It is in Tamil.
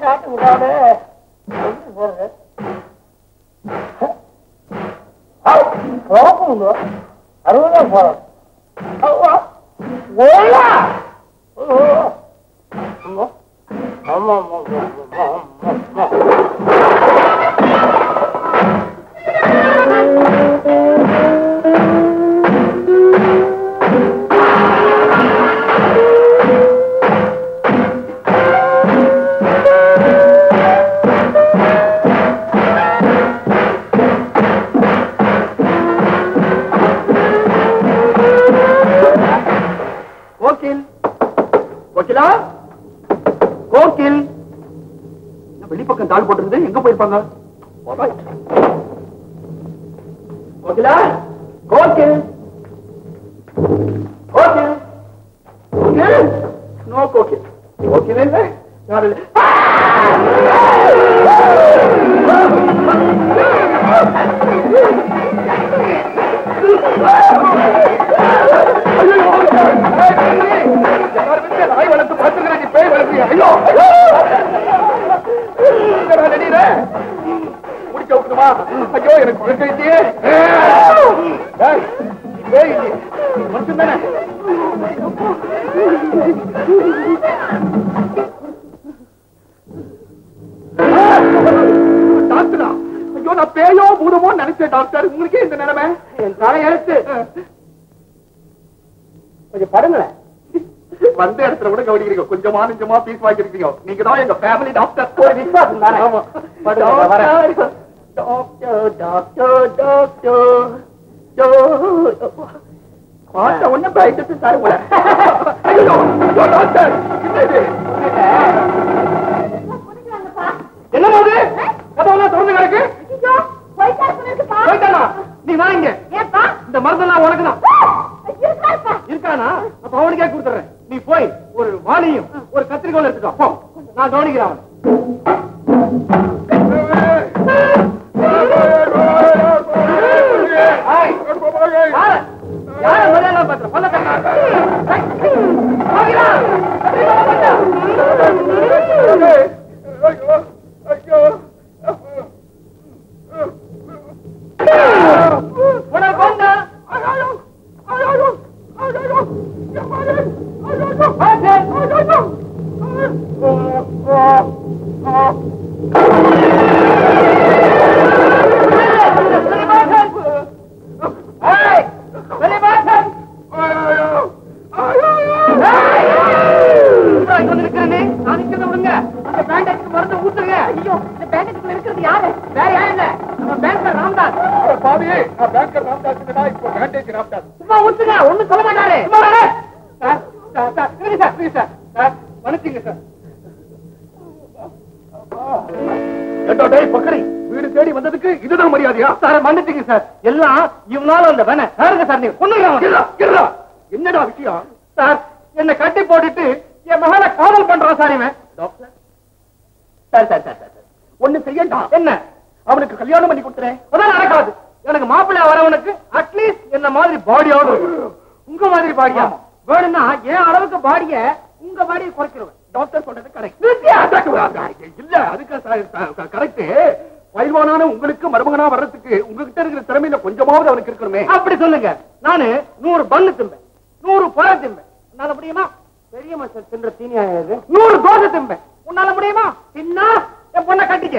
காட்டு விடாது போறது அறுபதா போறோம் ஆமா வெளிப்பக்கம் தாள் போட்டிருந்து எங்க போயிருப்பாங்க? நோ கோகில். கோகில் இல்ல யாரு இல்ல. நாய் வளர்த்து பார்த்துக்கிறேன், பேய் வளர்த்து. ஐயோ முடிக்க விட்டுமா? ஐயோ எனக்கு குழந்தை இல்லையே. மனுஷன் தானே? டாக்டரா? ஐயோ நான் பேயோ பூதமோ நினைச்சேன் டாக்டர். உங்களுக்கே இந்த நிலைமை? என் தலை எழுத்து. கொஞ்சம் படுங்களேன். வந்த இடத்துல கூட கவனிக்கிறீங்க. கொஞ்சமா நிஜமா பீஸ் வாங்கிருக்கீங்க. நீங்க தான் எங்க ஃபேமிலி டாக்டர். ஒரு விசுவாசம் தானே? ஆமா. டாக்டர் டாக்டர் டாக்டர் பார்த்த உடனே பயந்துட்டு சார் போல. டாக்டர் என்ன போது கதவெல்லாம் திறந்து கிடக்கு. போயிட்டானா? நீ வாங்க. இந்த மருந்தெல்லாம் உனக்கு தான் இருக்கானா? அப்ப அவனுக்கே கொடுத்துறேன். நீ போய் ஒரு வாளியும் ஒரு கத்திரிக்கோள் எடுத்துக்கோ. போ, நான் கவனிக்கிறேன். வீடு தேடி வந்ததுக்கு இதுதான் மரியாதையா? சார் மன்னிச்சுங்க சார். எல்லாம் இவனால அந்த வேண சாருங்க சார். நீங்க என்னடா விஷயம்? சார் என்ன கட்டி போட்டுட்டு என் மகனை காதல் பண்றான் சார் இவன். Doctor sir sir sir sir ஒண்ணு செய்யண்டா. என்ன? அவனுக்கு கல்யாணம் பண்ணி கொடுத்துறேன். அதான் நடக்காது. எனக்கு மாப்பிள்ளை வரவனுக்கு அட்லீஸ்ட் என்ன மாதிரி பாடியோடு. உங்க மாதிரி பாடியா வேணும்னா என் அளவுக்கு பாடிய உங்க பாடியை குறைக்கிறவன். டாக்டர் சொல்றது கரெக்ட் இல்ல? அதுக்கு கரெக்ட். பயில்வானான உங்களுக்கு மருமகனா வர்றதுக்கு உங்ககிட்ட இருக்கிற திறமையில கொஞ்சமாவது அவனுக்கு இருக்கணுமே. அப்படி சொல்லுங்க. நானு 100 பண்ணு திம்பேன், 100 பழம் திம்பேன். உன்னால முடியுமா? பெரிய மனுஷன் தின்ற தீனியா 100 தோசை திம்பேன். உன்னால முடியுமா? தின்னா என் பொண்ணை கட்டிக்க.